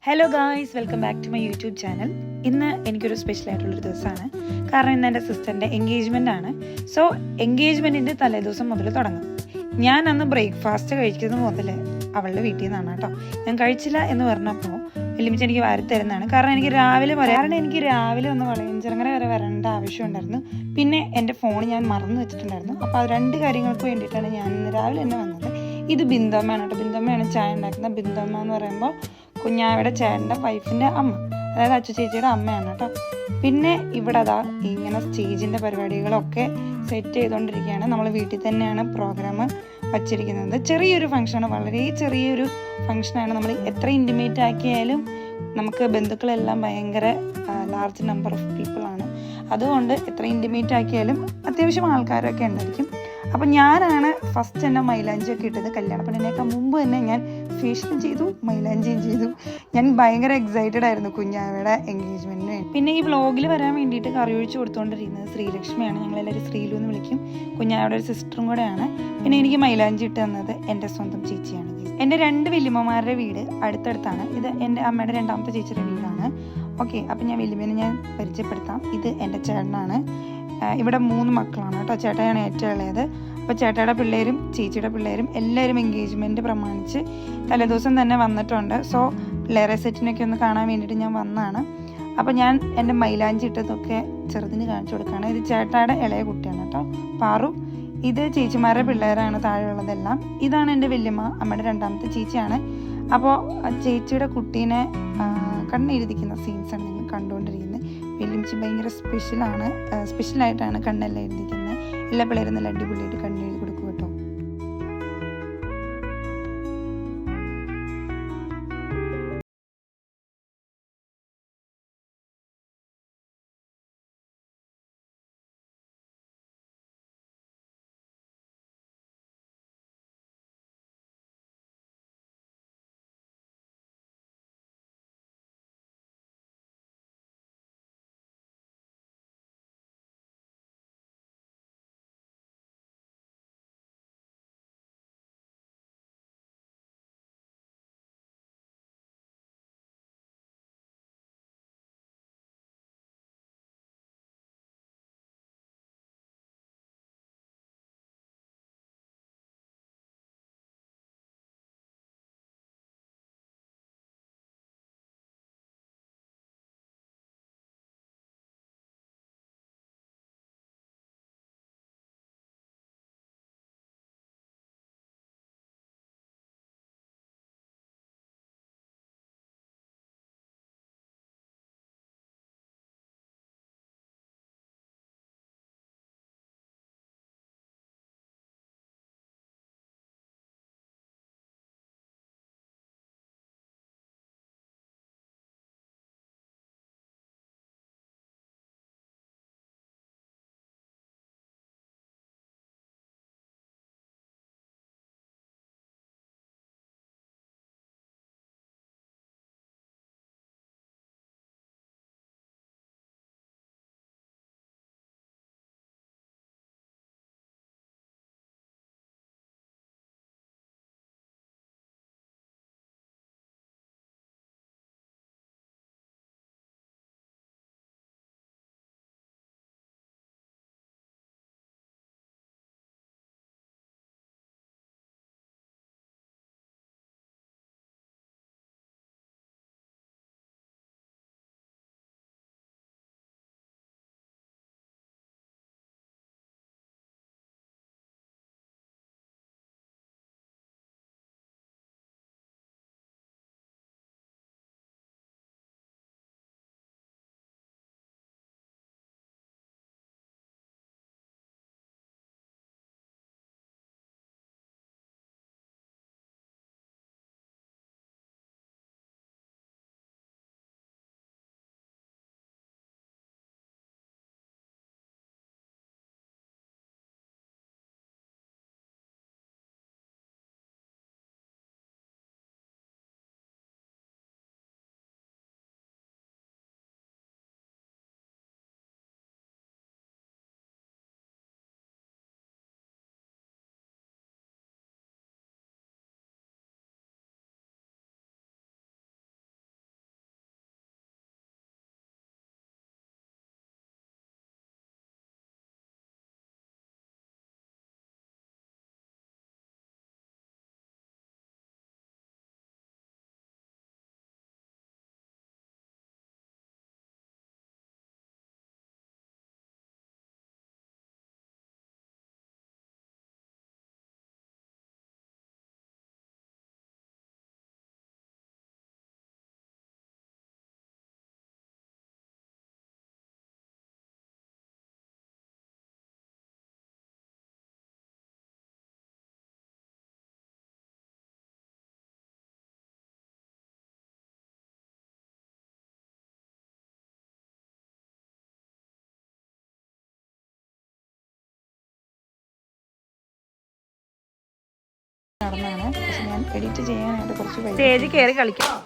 Hello guys, welcome back to my YouTube channel. ഇന്ന് എനിക്കൊരു special ആയിട്ടുള്ളൊരു ദിവസമാണ്. കാരണം ഇന്ന് എൻ്റെ സിസ്റ്ററിൻ്റെ എൻഗേജ്മെൻ്റ് ആണ്. സോ എൻഗേജ്മെൻറ്റിൻ്റെ തലേദിവസം മുതൽ തുടങ്ങും. ഞാൻ അന്ന് ബ്രേക്ക്ഫാസ്റ്റ് കഴിക്കുന്നത് മുതൽ അവളുടെ വീട്ടിൽ നിന്നാണ് കേട്ടോ. ഞാൻ കഴിച്ചില്ല എന്ന് പറഞ്ഞപ്പോൾ വലിയമ്മച്ചി എനിക്ക് വാരി തരുന്നതാണ്. കാരണം എനിക്ക് രാവിലെ ഒന്ന് വളയഞ്ചിറങ്ങര വരെ വരേണ്ട ആവശ്യമുണ്ടായിരുന്നു. പിന്നെ എൻ്റെ ഫോൺ ഞാൻ മറന്നു വെച്ചിട്ടുണ്ടായിരുന്നു. അപ്പോൾ അത് രണ്ട് കാര്യങ്ങൾക്ക് വേണ്ടിയിട്ടാണ് ഞാൻ ഇന്ന് രാവിലെ തന്നെ വന്നത്. ഇത് ബിന്ദമ്മയാണ് കേട്ടോ. ബിന്ദമ്മയാണ് ചായ ഉണ്ടാക്കുന്നത്. ബിന്ദമ്മ എന്ന് പറയുമ്പോൾ കുഞ്ഞാവയുടെ ചേട്ടൻ്റെ വൈഫിൻ്റെ അമ്മ, അതായത് അച്ചു ചേച്ചിയുടെ അമ്മയാണ് കേട്ടോ. പിന്നെ ഇവിടെ അതാ ഇങ്ങനെ സ്റ്റേജിൻ്റെ പരിപാടികളൊക്കെ സെറ്റ് ചെയ്തുകൊണ്ടിരിക്കുകയാണ്. നമ്മൾ വീട്ടിൽ തന്നെയാണ് പ്രോഗ്രാം വച്ചിരിക്കുന്നത്. ചെറിയൊരു ഫംഗ്ഷനാണ്, വളരെ ചെറിയൊരു ഫംഗ്ഷനാണ്. നമ്മൾ എത്ര ഇൻറ്റിമേറ്റ് ആക്കിയാലും നമുക്ക് ബന്ധുക്കളെല്ലാം ഭയങ്കര ലാർജ് നമ്പർ ഓഫ് പീപ്പിളാണ്. അതുകൊണ്ട് എത്ര ഇൻറ്റിമേറ്റ് ആക്കിയാലും അത്യാവശ്യം ആൾക്കാരൊക്കെ ഉണ്ടായിരിക്കും. അപ്പം ഞാനാണ് ഫസ്റ്റ് തന്നെ മൈലാഞ്ചിയൊക്കെ ഇട്ടത്. കല്യാണ പെണ്ണിനേക്കാൾ മുമ്പ് തന്നെ ഞാൻ ഫേഷ്യലും ചെയ്തു, മൈലാഞ്ചിയും ചെയ്തു. ഞാൻ ഭയങ്കര എക്സൈറ്റഡ് ആയിരുന്നു കുഞ്ഞാവയുടെ എൻഗേജ്മെൻറ്റിന് വേണ്ടി. പിന്നെ ഈ വ്ളോഗിൽ വരാൻ വേണ്ടിയിട്ട് കറി ഒഴിച്ച് കൊടുത്തുകൊണ്ടിരിക്കുന്നത് ശ്രീലക്ഷ്മിയാണ്. ഞങ്ങളെല്ലാവരും ശ്രീലു എന്ന് വിളിക്കും. കുഞ്ഞാവയുടെ ഒരു സിസ്റ്ററും കൂടെയാണ്. പിന്നെ എനിക്ക് മൈലാഞ്ചി ഇട്ട് തന്നത് എൻ്റെ സ്വന്തം ചേച്ചിയാണ്. എൻ്റെ രണ്ട് വല്യമ്മമാരുടെ വീട് അടുത്തടുത്താണ്. ഇത് എൻ്റെ അമ്മയുടെ രണ്ടാമത്തെ ചേച്ചിയുടെ വീടാണ്. ഓക്കെ, അപ്പം ഞാൻ വല്യമ്മേനെ ഞാൻ പരിചയപ്പെടുത്താം. ഇത് എൻ്റെ ചേട്ടനാണ്. ഇവിടെ 3 മക്കളാണ് കേട്ടോ. ചേട്ടയാണ് ഏറ്റവും ഇളയത്. അപ്പോൾ ചേട്ടയുടെ പിള്ളേരും ചേച്ചിയുടെ പിള്ളേരും എല്ലാവരും എൻഗേജ്മെൻറ്റ് പ്രമാണിച്ച് തലേദിവസം തന്നെ വന്നിട്ടുണ്ട്. സോ പിള്ളേരെ സെറ്റിനൊക്കെ ഒന്ന് കാണാൻ വേണ്ടിയിട്ട് ഞാൻ വന്നതാണ്. അപ്പോൾ ഞാൻ എൻ്റെ മൈലാഞ്ചി ഇട്ടതൊക്കെ ചെറുതിന് കാണിച്ചു കൊടുക്കുകയാണ്. ഇത് ചേട്ടയുടെ ഇളയ കുട്ടിയാണ് കേട്ടോ, പാറു. ഇത് ചേച്ചിമാരുടെ പിള്ളേരാണ് താഴെയുള്ളതെല്ലാം. ഇതാണ് എൻ്റെ വല്യമ്മ, അമ്മയുടെ രണ്ടാമത്തെ ചേച്ചിയാണ്. അപ്പോൾ ചേച്ചിയുടെ കുട്ടീനെ കണ്ണെഴുതിക്കുന്ന സീൻസാണ് നിങ്ങൾ കണ്ടുകൊണ്ടിരിക്കുന്നത്. വല്യമ്മച്ചി ഭയങ്കര സ്പെഷ്യലായിട്ടാണ് കണ്ണെല്ലാം എഴുതിക്കുന്നത്. എല്ലാ പിള്ളേരും നല്ല അടിപൊളിയായിട്ട് കണ്ണെഴുതി കൊടുക്കും കേട്ടോ. എഡിറ്റ് ചെയ്യാനായിട്ട് കുറച്ച് സ്റ്റേജിൽ കയറി കളിക്കാം.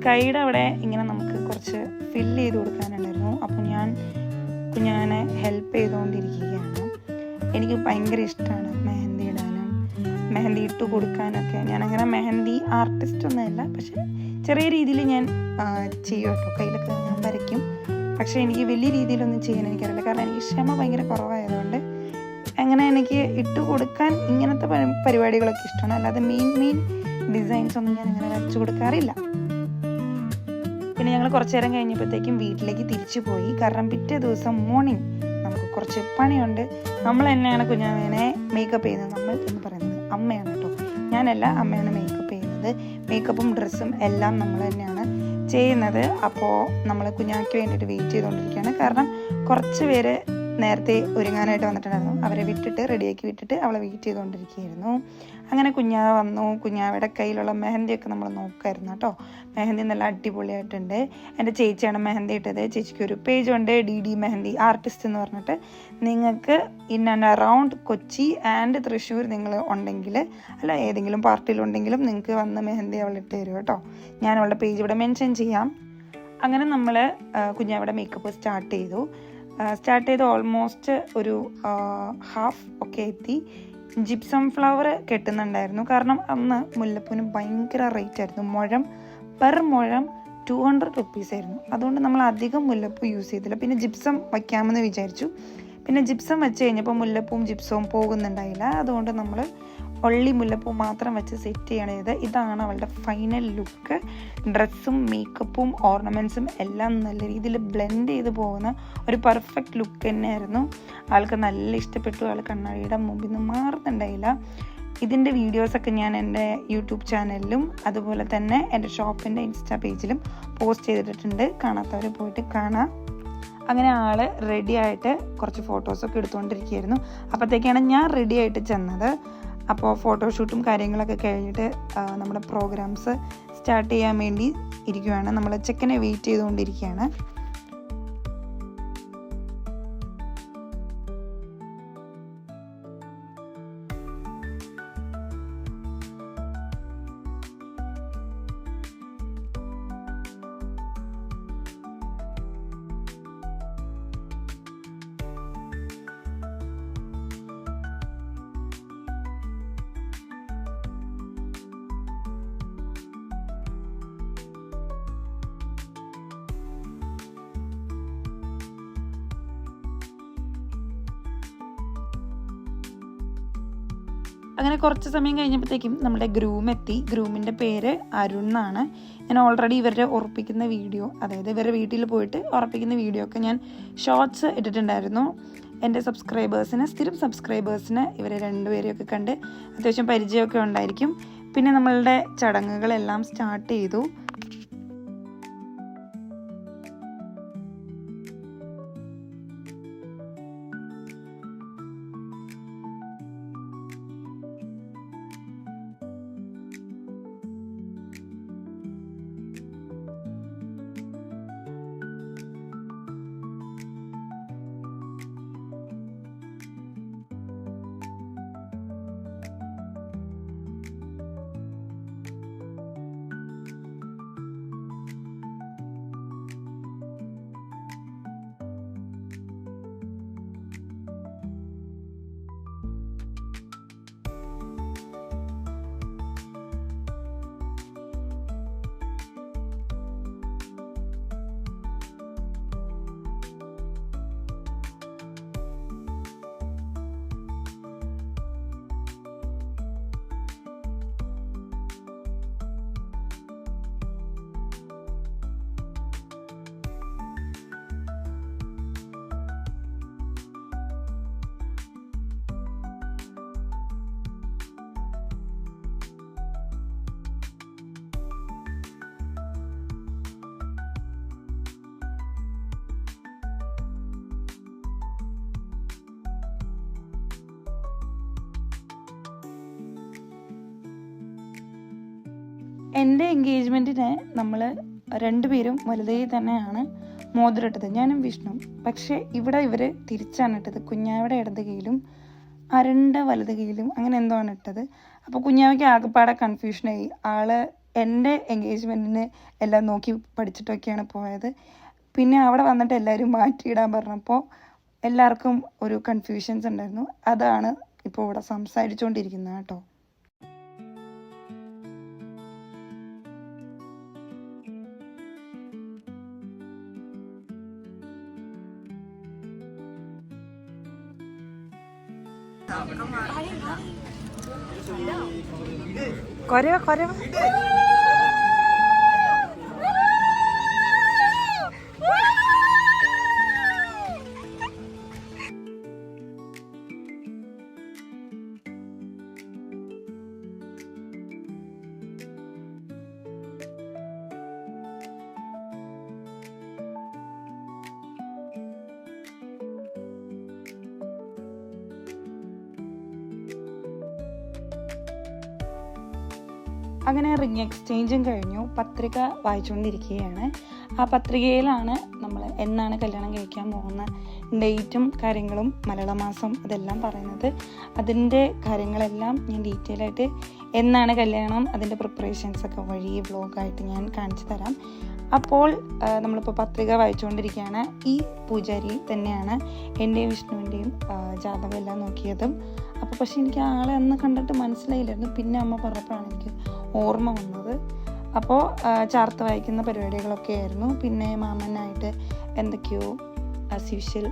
കൈയുടെ അവിടെ ഇങ്ങനെ നമുക്ക് കുറച്ച് ഫില്ല് ചെയ്ത് കൊടുക്കാനുണ്ടായിരുന്നു. അപ്പോൾ ഞാൻ കുഞ്ഞാനെ ഹെൽപ്പ് ചെയ്തുകൊണ്ടിരിക്കുകയാണ്. എനിക്ക് ഭയങ്കര ഇഷ്ടമാണ് മെഹന്തി ഇടാനും മെഹന്തി ഇട്ട് കൊടുക്കാനൊക്കെ. ഞാനങ്ങനെ മെഹന്തി ആർട്ടിസ്റ്റ് ഒന്നുമല്ല, പക്ഷെ ചെറിയ രീതിയിൽ ഞാൻ ചെയ്യും കേട്ടോ. കയ്യിലൊക്കെ ഞാൻ വരയ്ക്കും. പക്ഷേ എനിക്ക് വലിയ രീതിയിലൊന്നും ചെയ്യാൻ എനിക്കറിയില്ല, കാരണം എനിക്ക് ക്ഷമ ഭയങ്കര കുറവായതുകൊണ്ട് അങ്ങനെ എനിക്ക് ഇട്ട് കൊടുക്കാൻ ഇങ്ങനത്തെ പരിപാടികളൊക്കെ ഇഷ്ടമാണ്. അല്ലാതെ മെയിൻ ഡിസൈൻസ് ഒന്നും ഞാൻ അങ്ങനെ വരച്ചു കൊടുക്കാറില്ല. പിന്നെ ഞങ്ങൾ കുറച്ച് നേരം കഴിഞ്ഞപ്പോഴത്തേക്കും വീട്ടിലേക്ക് തിരിച്ചു പോയി. കാരണം പിറ്റേ ദിവസം മോർണിംഗ് നമുക്ക് കുറച്ച് പണിയുണ്ട്. നമ്മൾ തന്നെയാണ് കുഞ്ഞാവേനെ മേക്കപ്പ് ചെയ്യുന്നത്. നമ്മൾ എന്ന് പറയുന്നത് അമ്മയാണ് കേട്ടോ, ഞാനല്ല, അമ്മയാണ് മേക്കപ്പ് ചെയ്യുന്നത്. മേക്കപ്പും ഡ്രസ്സും എല്ലാം നമ്മൾ തന്നെയാണ് ചെയ്യുന്നത്. അപ്പോൾ നമ്മൾ കുഞ്ഞാക്ക് വേണ്ടിയിട്ട് വെയിറ്റ് ചെയ്തുകൊണ്ടിരിക്കുകയാണ്. കാരണം കുറച്ച് പേര് നേരത്തെ ഒരുങ്ങാനായിട്ട് വന്നിട്ടുണ്ടായിരുന്നു. അവരെ വിട്ടിട്ട് റെഡിയാക്കി വിട്ടിട്ട് അവളെ വെയിറ്റ് ചെയ്തുകൊണ്ടിരിക്കുകയായിരുന്നു. അങ്ങനെ കുഞ്ഞാവ വന്നു. കുഞ്ഞാവയുടെ കയ്യിലുള്ള മെഹന്തിയൊക്കെ നമ്മൾ നോക്കായിരുന്നു കേട്ടോ. മെഹന്തി നല്ല അടിപൊളിയായിട്ടുണ്ട്. എൻ്റെ ചേച്ചിയാണ് മെഹന്തി ഇട്ടത്. ചേച്ചിക്ക് ഒരു പേജുണ്ട്, DD മെഹന്തി ആർട്ടിസ്റ്റ് എന്ന് പറഞ്ഞിട്ട്. നിങ്ങൾക്ക് in and around Kochi and Thrissur നിങ്ങൾ ഉണ്ടെങ്കിൽ, അല്ല ഏതെങ്കിലും പാർട്ടിയിലുണ്ടെങ്കിലും നിങ്ങൾക്ക് വന്ന് മെഹന്തി അവൾ ഇട്ട് തരും കേട്ടോ. ഞാൻ അവളുടെ പേജ് ഇവിടെ മെൻഷൻ ചെയ്യാം. അങ്ങനെ നമ്മൾ കുഞ്ഞാവയുടെ മേക്കപ്പ് സ്റ്റാർട്ട് ചെയ്ത് ഓൾമോസ്റ്റ് ഒരു ഹാഫ് ഒക്കെ എത്തി. ജിപ്സം ഫ്ലവർ കെട്ടുന്നുണ്ടായിരുന്നു. കാരണം അന്ന് മുല്ലപ്പൂവിന് ഭയങ്കര റേറ്റ് ആയിരുന്നു. പെർ മുഴം 200 rupees ആയിരുന്നു. അതുകൊണ്ട് നമ്മൾ അധികം മുല്ലപ്പൂ യൂസ് ചെയ്തില്ല. പിന്നെ ജിപ്സം വയ്ക്കാമെന്ന് വിചാരിച്ചു. പിന്നെ ജിപ്സം വെച്ച് കഴിഞ്ഞപ്പോൾ മുല്ലപ്പൂവും ജിപ്സവും പോകുന്നുണ്ടായില്ല. അതുകൊണ്ട് നമ്മൾ ഒള്ളി മുല്ലപ്പൂ മാത്രം വെച്ച് സെറ്റ് ചെയ്യണം ചെയ്ത്. ഇതാണ് അവളുടെ ഫൈനൽ ലുക്ക്. ഡ്രസ്സും മേക്കപ്പും ഓർണമെൻറ്റ്സും എല്ലാം നല്ല രീതിയിൽ ബ്ലെൻഡ് ചെയ്ത് പോകുന്ന ഒരു പെർഫെക്റ്റ് ലുക്ക് തന്നെയായിരുന്നു. ആൾക്ക് നല്ല ഇഷ്ടപ്പെട്ടു. ആൾ കണ്ണാടിയുടെ മുമ്പിൽ നിന്ന് മാറുന്നുണ്ടായില്ല. ഇതിൻ്റെ വീഡിയോസൊക്കെ ഞാൻ എൻ്റെ യൂട്യൂബ് ചാനലിലും അതുപോലെ തന്നെ എൻ്റെ ഷോപ്പിൻ്റെ ഇൻസ്റ്റാ പേജിലും പോസ്റ്റ് ചെയ്തിട്ടുണ്ട്. കാണാത്തവർ പോയിട്ട് കാണാം. അങ്ങനെ ആൾ റെഡി ആയിട്ട് കുറച്ച് ഫോട്ടോസൊക്കെ എടുത്തുകൊണ്ടിരിക്കുകയായിരുന്നു. അപ്പോഴത്തേക്കാണ് ഞാൻ റെഡി ആയിട്ട് ചെന്നത്. അപ്പോൾ ഫോട്ടോഷൂട്ടും കാര്യങ്ങളൊക്കെ കഴിഞ്ഞിട്ട് നമ്മുടെ പ്രോഗ്രാംസ് സ്റ്റാർട്ട് ചെയ്യാൻ വേണ്ടി ഇരിക്കുകയാണ്. നമ്മൾ ചെക്കനെ വെയിറ്റ് ചെയ്തുകൊണ്ടിരിക്കുകയാണ്. അങ്ങനെ കുറച്ച് സമയം കഴിഞ്ഞപ്പോഴത്തേക്കും നമ്മുടെ ഗ്രൂം എത്തി. ഗ്രൂമിൻ്റെ പേര് അരുൺ എന്നാണ്. ഞാൻ ഓൾറെഡി ഇവരുടെ ഉറപ്പിക്കുന്ന വീഡിയോ, അതായത് ഇവരുടെ വീട്ടിൽ പോയിട്ട് ഉറപ്പിക്കുന്ന വീഡിയോ ഒക്കെ ഞാൻ ഷോർട്സ് ഇട്ടിട്ടുണ്ടായിരുന്നു. എൻ്റെ സ്ഥിരം സബ്സ്ക്രൈബേഴ്സിന് ഇവരെ രണ്ടുപേരെയൊക്കെ കണ്ട് അത്യാവശ്യം പരിചയമൊക്കെ ഉണ്ടായിരിക്കും. പിന്നെ നമ്മളുടെ ചടങ്ങുകളെല്ലാം സ്റ്റാർട്ട് ചെയ്തു. എൻ്റെ എൻഗേജ്മെൻറ്റിന് നമ്മൾ രണ്ടുപേരും വലുതേ തന്നെയാണ് മോതിരം ഇട്ടത്, ഞാനും വിഷ്ണു. പക്ഷേ ഇവിടെ ഇവർ തിരിച്ചാണ് ഇട്ടത്. കുഞ്ഞാവയുടെ ഇടത് കൈയിലും അരണ്ട വലത് കൈയിലും അങ്ങനെ എന്തോ ആണ് ഇട്ടത്. അപ്പോൾ കുഞ്ഞാവയ്ക്ക് ആകെപ്പാടെ കൺഫ്യൂഷനായി. എൻ്റെ എൻഗേജ്മെൻറ്റിന് എല്ലാം നോക്കി പഠിച്ചിട്ടൊക്കെയാണ് പോയത്. പിന്നെ അവിടെ വന്നിട്ട് എല്ലാവരും മാറ്റിയിടാൻ പറഞ്ഞപ്പോൾ എല്ലാവർക്കും ഒരു കൺഫ്യൂഷൻസ് ഉണ്ടായിരുന്നു. അതാണ് ഇപ്പോൾ ഇവിടെ സംസാരിച്ചുകൊണ്ടിരിക്കുന്നത് കേട്ടോ. കൊരവ അങ്ങനെ റിങ് എക്സ്ചേഞ്ചും കഴിഞ്ഞു. പത്രിക വായിച്ചുകൊണ്ടിരിക്കുകയാണ്. ആ പത്രികയിലാണ് നമ്മൾ എന്നാണ് കല്യാണം കഴിക്കാൻ പോകുന്ന ഡേറ്റും കാര്യങ്ങളും മലയാള മാസം അതെല്ലാം പറയുന്നത്. അതിൻ്റെ കാര്യങ്ങളെല്ലാം ഞാൻ ഡീറ്റെയിൽ ആയിട്ട് എന്നാണ് കല്യാണം അതിൻ്റെ പ്രിപ്പറേഷൻസൊക്കെ വഴി വ്ലോഗായിട്ട് ഞാൻ കാണിച്ചു തരാം. അപ്പോൾ നമ്മളിപ്പോൾ പത്രിക വായിച്ചുകൊണ്ടിരിക്കുകയാണ്. ഈ പൂജാരി തന്നെയാണ് എൻ്റെയും വിഷ്ണുവിൻ്റെയും ജാതകം എല്ലാം നോക്കിയതും. അപ്പോൾ പക്ഷേ എനിക്ക് ആളെ അന്ന് കണ്ടിട്ട് മനസ്സിലായില്ലായിരുന്നു. പിന്നെ അമ്മ പറഞ്ഞപ്പോഴാണ് എനിക്ക് ഓർമ്മ വന്നത്. അപ്പോൾ ചാർത്ത് വായിക്കുന്ന പരിപാടികളൊക്കെ ആയിരുന്നു. പിന്നെ മാമനായിട്ട് എന്തൊക്കെയോ ആസ് യൂഷ്വൽ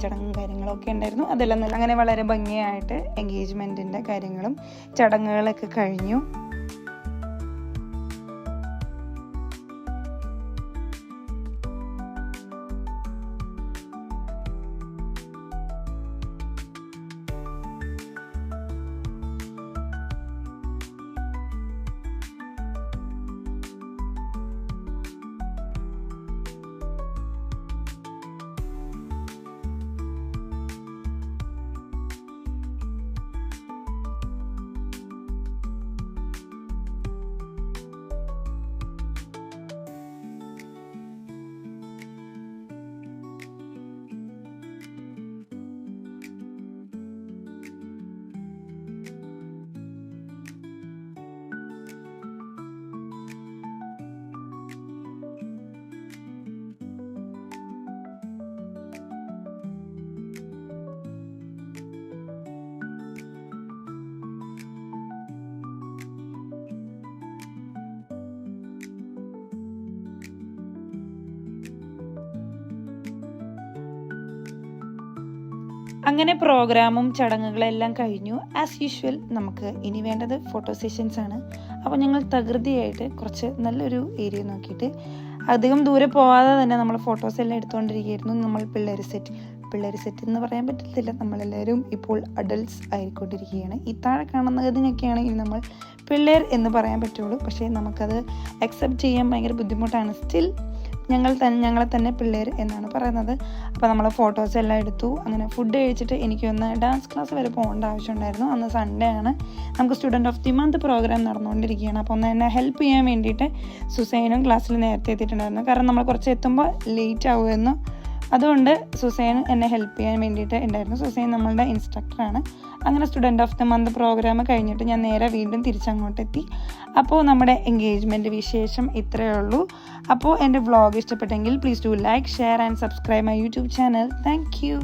ചടങ്ങും കാര്യങ്ങളൊക്കെ ഉണ്ടായിരുന്നു. അതെല്ലാം നല്ല അങ്ങനെ വളരെ ഭംഗിയായിട്ട് എൻഗേജ്മെൻറ്റിൻ്റെ കാര്യങ്ങളും ചടങ്ങുകളൊക്കെ കഴിഞ്ഞു. അങ്ങനെ പ്രോഗ്രാമും ചടങ്ങുകളെല്ലാം കഴിഞ്ഞു. ആസ് യൂഷ്വൽ നമുക്ക് ഇനി വേണ്ടത് ഫോട്ടോ സെഷൻസ് ആണ്. അപ്പോൾ ഞങ്ങൾ തകൃതിയായിട്ട് കുറച്ച് നല്ലൊരു ഏരിയ നോക്കിയിട്ട് അധികം ദൂരെ പോവാതെ തന്നെ നമ്മൾ ഫോട്ടോസ് എല്ലാം എടുത്തുകൊണ്ടിരിക്കുകയായിരുന്നു. നമ്മൾ പിള്ളേർ സെറ്റ് എന്ന് പറയാൻ പറ്റത്തില്ല, നമ്മളെല്ലാവരും ഇപ്പോൾ അഡൾട്ട്സ് ആയിക്കൊണ്ടിരിക്കുകയാണ്. ഈ താഴെ കാണുന്നതിനൊക്കെയാണ് ഇനി നമ്മൾ പിള്ളേർ എന്ന് പറയാൻ പറ്റുള്ളൂ. പക്ഷേ നമുക്കത് അക്സെപ്റ്റ് ചെയ്യാൻ ഭയങ്കര ബുദ്ധിമുട്ടാണ്. സ്റ്റിൽ ഞങ്ങളെ തന്നെ പിള്ളേർ എന്നാണ് പറയുന്നത്. അപ്പോൾ നമ്മൾ ഫോട്ടോസ് എല്ലാം എടുത്തു. അങ്ങനെ ഫുഡ് കഴിച്ചിട്ട് എനിക്കൊന്ന് ഡാൻസ് ക്ലാസ് വരെ പോകേണ്ട ആവശ്യമുണ്ടായിരുന്നു. അന്ന് സൺഡേ ആണ്. നമുക്ക് student of the month programme നടന്നുകൊണ്ടിരിക്കുകയാണ്. അപ്പോൾ ഒന്ന് എന്നെ ഹെൽപ്പ് ചെയ്യാൻ വേണ്ടിയിട്ട് സുസൈനും ക്ലാസ്സിൽ നേരത്തെ എത്തിയിട്ടുണ്ടായിരുന്നു. കാരണം നമ്മൾ കുറച്ച് എത്തുമ്പോൾ ലേറ്റ് ആവുമെന്ന്. അതുകൊണ്ട് സുസൈൻ എന്നെ ഹെൽപ്പ് ചെയ്യാൻ വേണ്ടിയിട്ട് ഉണ്ടായിരുന്നു. സുസൈൻ നമ്മളുടെ ഇൻസ്ട്രക്ടറാണ്. അങ്ങനെ student of the month programme കഴിഞ്ഞിട്ട് ഞാൻ നേരെ വീണ്ടും തിരിച്ചങ്ങോട്ടെത്തി. അപ്പോൾ നമ്മുടെ എൻഗേജ്മെൻറ്റ് വിശേഷം ഇത്രയേ ഉള്ളൂ. അപ്പോൾ എൻ്റെ വ്ളോഗ് ഇഷ്ടപ്പെട്ടെങ്കിൽ please do like, share and subscribe my YouTube channel. Thank you.